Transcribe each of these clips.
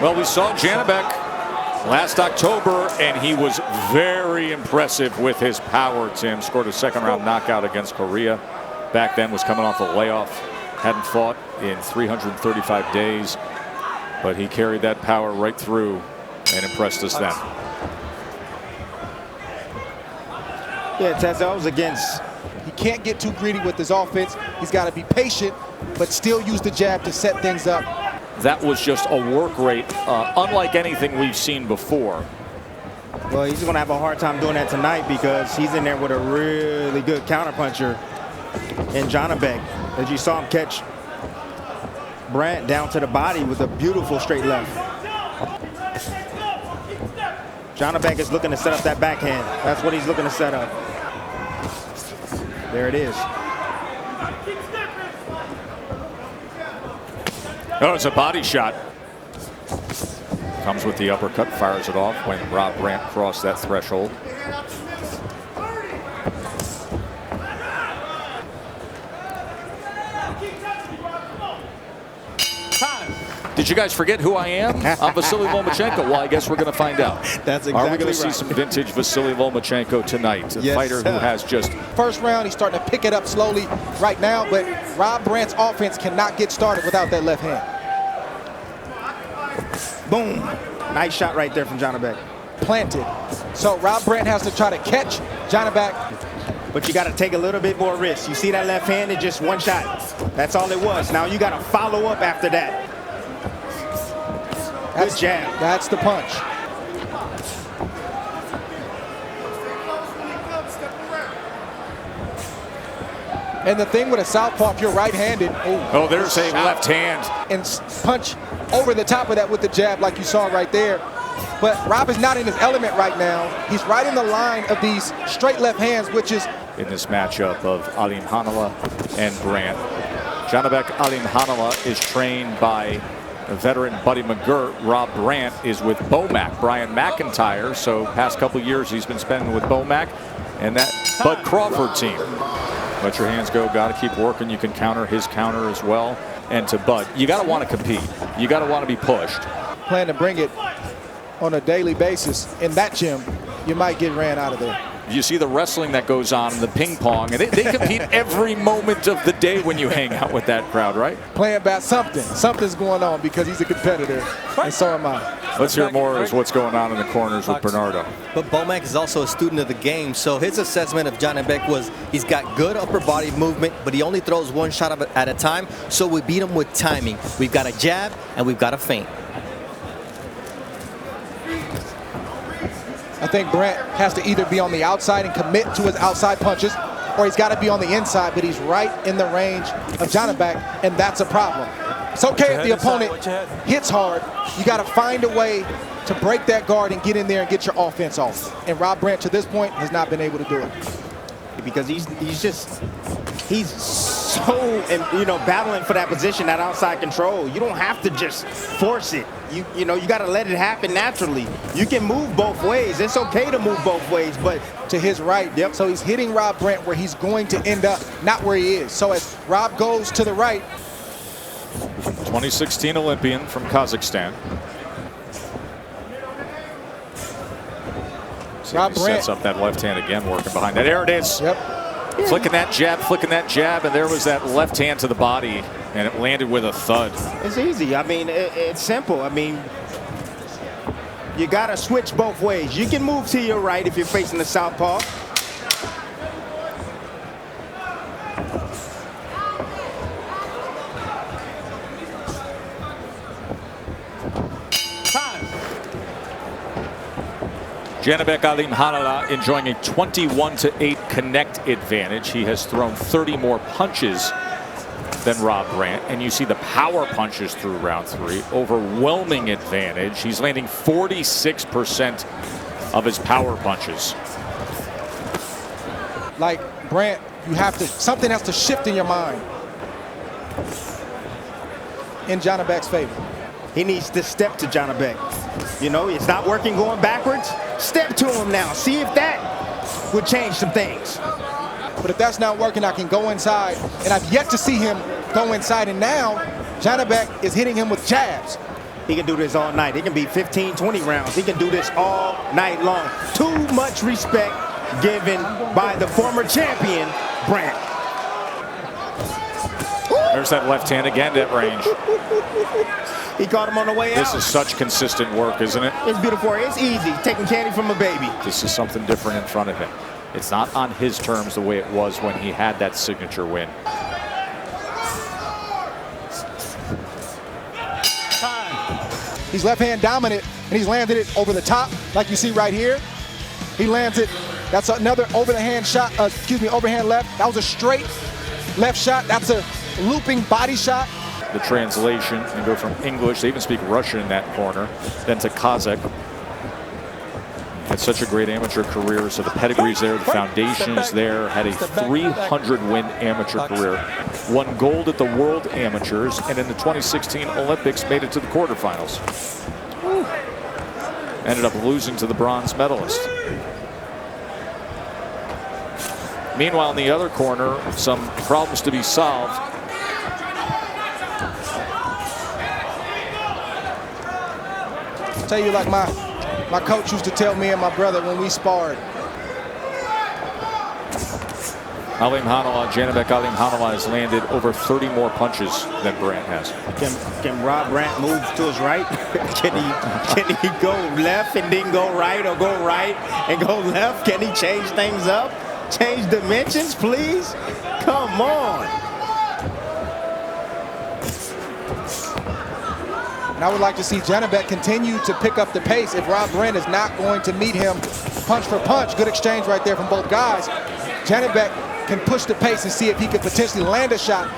Well, we saw Janibek last October, and he was very impressive with his power, Tim. Scored a second-round knockout against Korea. Back then was coming off a layoff. Hadn't fought in 335 days. But he carried that power right through and impressed us then. Yeah, Tezos against. He can't get too greedy with his offense. He's got to be patient, but still use the jab to set things up. That was just a work rate unlike anything we've seen before. Well, he's going to have a hard time doing that tonight because he's in there with a really good counterpuncher in Janibek. As you saw him catch Brant down to the body with a beautiful straight left. Janibek is looking to set up that backhand. That's what he's looking to set up. There it is. Oh, it's a body shot. Comes with the uppercut, fires it off when Rob Brant crossed that threshold. Did you guys forget who I am? I'm Vasily Lomachenko. Well, I guess we're going to find out. That's exactly Are we going to see right. some vintage Vasily Lomachenko tonight? A Yes, fighter sir. who has just... First round, he's starting to pick it up slowly right now, but Rob Brant's offense cannot get started without that left hand. Boom. Nice shot right there from Janibek. Planted. So Rob Brant has to try to catch Janibek. But you got to take a little bit more risk. You see that left hand, it's just one shot. That's all it was. Now you got to follow up after that. Good jab. That's the punch. And the thing with a southpaw, if you're right-handed, oh, there's a left hand. And punch over the top of that with the jab like you saw right there. But Rob is not in his element right now. He's right in the line of these straight left hands, which is... In this matchup of Alimkhanuly and Brant. Janibek Alimkhanuly is trained by veteran Buddy McGirt. Rob Brant is with Bomac, Brian McIntyre. So past couple years he's been spending with Bomac and that Bud Crawford team. Let your hands go, got to keep working. You can counter his counter as well. And to Bud, you got to want to compete. You got to want to be pushed. Plan to bring it on a daily basis in that gym, you might get ran out of there. You see the wrestling that goes on in the ping pong, and they compete every moment of the day when you hang out with that crowd, right? Playing about something. Something's going on because he's a competitor, and so am I. Let's hear more of what's going on in the corners with Bernardo. But Bomac is also a student of the game, so his assessment of Janibek was he's got good upper body movement, but he only throws one shot at a time, so we beat him with timing. We've got a jab, and we've got a feint. I think Brant has to either be on the outside and commit to his outside punches, or he's got to be on the inside, but he's right in the range of Janibek, and that's a problem. It's okay if the opponent hits hard. You got to find a way to break that guard and get in there and get your offense off. And Rob Brant, to this point, has not been able to do it. Because he's so, you know, battling for that position, that outside control. You don't have to just force it. You know, you got to let it happen naturally. You can move both ways. It's okay to move both ways, but to his right. Yep. So he's hitting Rob Brant where he's going to end up, not where he is. So as Rob goes to the right. 2016 Olympian from Kazakhstan. Rob Brant sets up that left hand again, working behind that. There it is. Yep. Flicking that jab, and there was that left hand to the body, and it landed with a thud. It's easy. I mean, it's simple. I mean, you got to switch both ways. You can move to your right if you're facing the southpaw. Janibek Alimkhanuly enjoying a 21-8 connect advantage. He has thrown 30 more punches than Rob Brant, and you see the power punches through round 3. Overwhelming advantage. He's landing 46% of his power punches. Like Brant, you have to, something has to shift in your mind in Janibek's favor. He needs to step to Janibek. You know, it's not working going backwards. Step to him now. See if that would change some things. But if that's not working, I can go inside. And I've yet to see him go inside. And now Janibek is hitting him with jabs. He can do this all night. It can be 15, 20 rounds. He can do this all night long. Too much respect given by the former champion, Brant. There's that left hand again at range. He caught him on the way out. This is such consistent work, isn't it? It's beautiful. It's easy. Taking candy from a baby. This is something different in front of him. It's not on his terms the way it was when he had that signature win. He's left hand dominant, and he's landed it over the top, like you see right here. He lands it. That's another overhand shot, overhand left. That was a straight left shot. That's a looping body shot. The translation, and go from English, they even speak Russian in that corner, then to Kazakh. Had such a great amateur career, so the pedigree's there, the foundation's there, had a 300-win amateur career. Won gold at the World Amateurs, and in the 2016 Olympics made it to the quarterfinals. Ended up losing to the bronze medalist. Meanwhile, in the other corner, some problems to be solved. I'll tell you, like my coach used to tell me and my brother when we sparred. Janibek Alimkhanuly has landed over 30 more punches than Brant has. Can Rob Brant move to his right? Can he go left and then go right, or go right and go left? Can he change things up? Change dimensions, please? Come on. And I would like to see Janibek continue to pick up the pace if Rob Brant is not going to meet him punch for punch. Good exchange right there from both guys. Janibek can push the pace and see if he could potentially land a shot.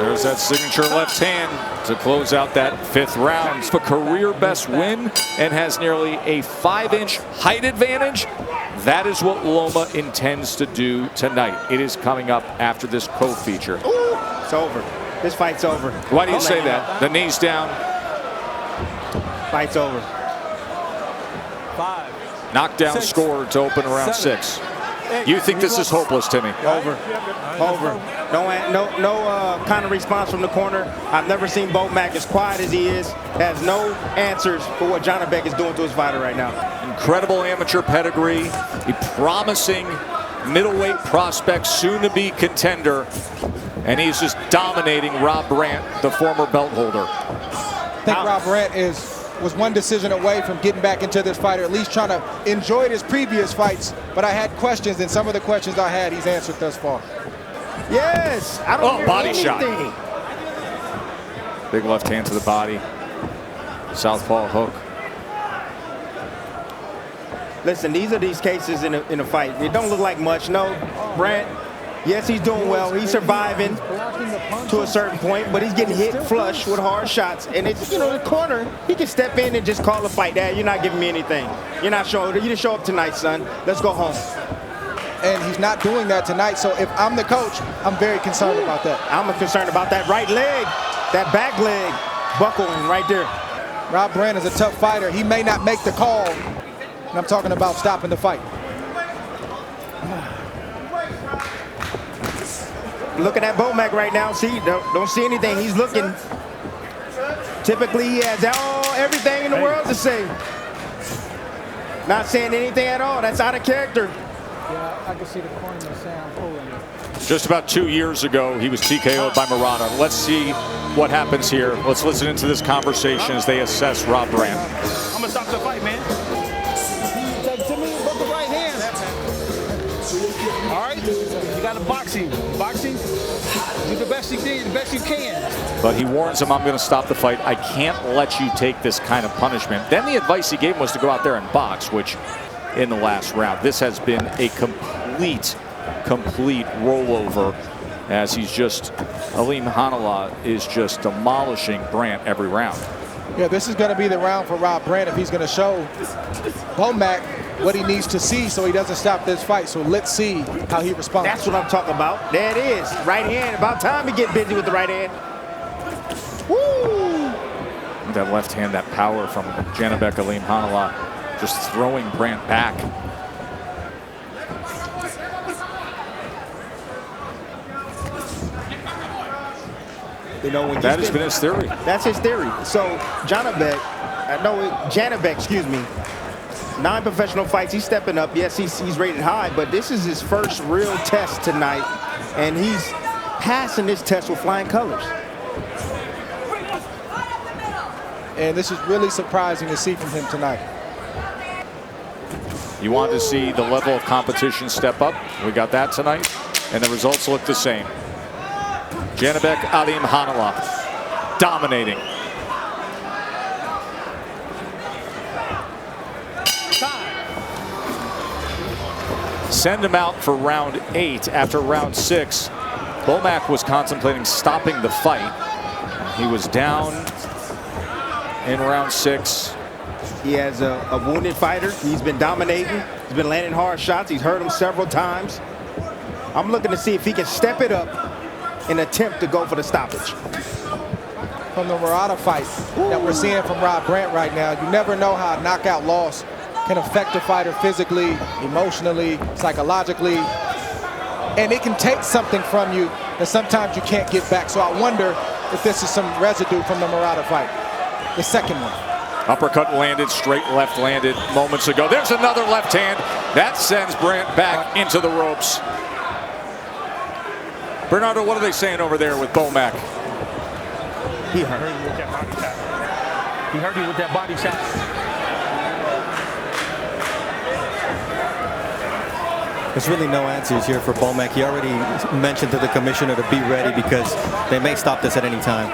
There's that signature left hand to close out that 5th round. A career best win and has nearly a 5-inch height advantage. That is what Loma intends to do tonight. It is coming up after this co-feature. It's over. This fight's over. Why do you say that? The knees down. Fight's over. 5. Knockdown score to open round 6. You think this is hopeless, Timmy? Over. No kind of response from the corner. I've never seen Bomac as quiet as he is. Has no answers for what Janibek is doing to his fighter right now. Incredible amateur pedigree. A promising middleweight prospect, soon to be contender. And he's just dominating Rob Brant, the former belt holder. I think Rob Brant was one decision away from getting back into this fight, or at least trying to enjoy his previous fights. But I had questions, and some of the questions I had, he's answered thus far. Yes, I don't hear body anything. shot. Big left hand to the body. Southpaw hook. Listen, these are these cases in a fight. It don't look like much. No, Brant, yes, he's doing well. He's surviving to a certain point, but he's getting hit flush with hard shots. And it's, the corner, he can step in and just call a fight. Dad, you're not giving me anything. You didn't show up tonight, son. Let's go home. And he's not doing that tonight. So if I'm the coach, I'm very concerned about that. I'm concerned about that right leg, that back leg buckling right there. Rob Brant is a tough fighter. He may not make the call. And I'm talking about stopping the fight. Looking at Bomac right now. See, don't see anything. He's looking. Typically, he has everything in the world to say. Not saying anything at all. That's out of character. Yeah, I can see the corner of the sound pulling. Just about 2 years ago, he was TKO'd by Murata. Let's see what happens here. Let's listen into this conversation as they assess Rob Brant. I'm going to stop the fight, man. To me, both the right hands. All right? You got to boxing. Boxing, do the best you did, the best you can. But he warns him, I'm going to stop the fight. I can't let you take this kind of punishment. Then the advice he gave him was to go out there and box, which in the last round. This has been a complete rollover as Alimkhanuly is just demolishing Brant every round. Yeah, this is going to be the round for Rob Brant if he's going to show Bomac what he needs to see so he doesn't stop this fight. So let's see how he responds. That's what I'm talking about. There it is. Right hand. About time he get busy with the right hand. Woo! That left hand, that power from Janibek Alimkhanuly, just throwing Brant back. You know, when That has been his theory. That's his theory. So Janibek, excuse me, 9 professional fights. He's stepping up. Yes, he's rated high, but this is his first real test tonight, and he's passing this test with flying colors. And this is really surprising to see from him tonight. You want to see the level of competition step up. We got that tonight, and the results look the same. Janibek Alimkhanuly dominating. Send him out for round 8 after round 6. Bomac was contemplating stopping the fight. He was down in round 6. He has a wounded fighter. He's been dominating. He's been landing hard shots. He's hurt him several times. I'm looking to see if he can step it up and attempt to go for the stoppage. From the Murata fight that we're seeing from Rob Brant right now, you never know how a knockout loss can affect a fighter physically, emotionally, psychologically. And it can take something from you that sometimes you can't get back. So I wonder if this is some residue from the Murata fight, the second one. Uppercut landed, straight left landed moments ago. There's another left hand. That sends Brant back into the ropes. Bernardo, what are they saying over there with Bomac? He hurt you with that body shot. He hurt you with that body shot. There's really no answers here for Bomac. He already mentioned to the commissioner to be ready because they may stop this at any time.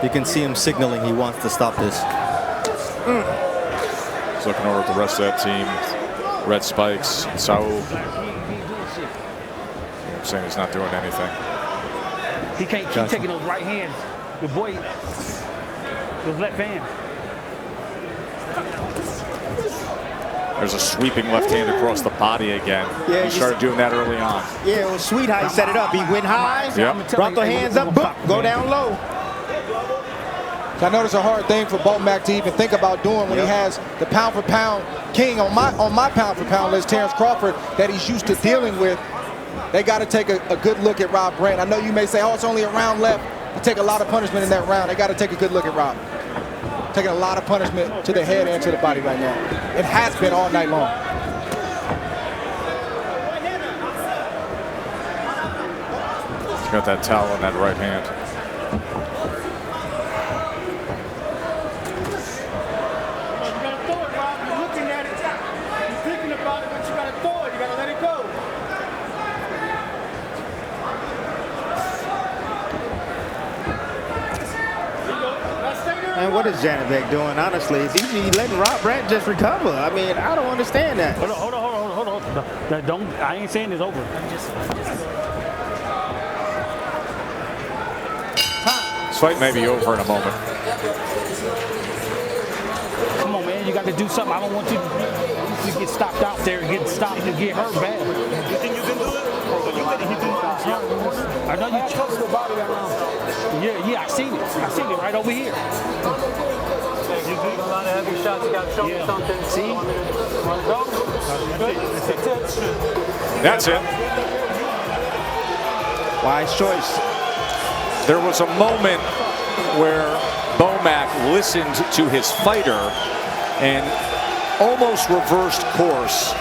You can see him signaling he wants to stop this. He's looking over at the rest of that team. Red Spikes, Saul. Saying he's not doing anything. He can't keep taking those right hands. The boy, those left hands. There's a sweeping left hand across the body again. Yeah, he started doing that early on. Yeah, it was sweet how he set it up. He went high, brought the hands up, boom, go down low. So I know it's a hard thing for Bomac to even think about doing when he has the pound-for-pound king on my pound-for-pound list, Terrence Crawford, that he's used to dealing with. They got to take a good look at Rob Brant. I know you may say, oh, it's only a round left. You take a lot of punishment in that round. They got to take a good look at Rob. Taking a lot of punishment to the head and to the body right now. It has been all night long. He's got that towel in that right hand. And what is Janibek doing? Honestly, is he letting Rob Brant just recover? I mean, I don't understand that. Hold on. Don't. I ain't saying it's over. This fight may be over in a moment. Come on, man. You got to do something. I don't want you to get stopped out there, get stopped and get hurt bad. You think you can do it? I know you choked the body around. Yeah, I seen it. I seen it right over here. You beat a lot of heavy shots. You got to show me something. See? Want to go? That's it. Wise choice. There was a moment where Bomac listened to his fighter and almost reversed course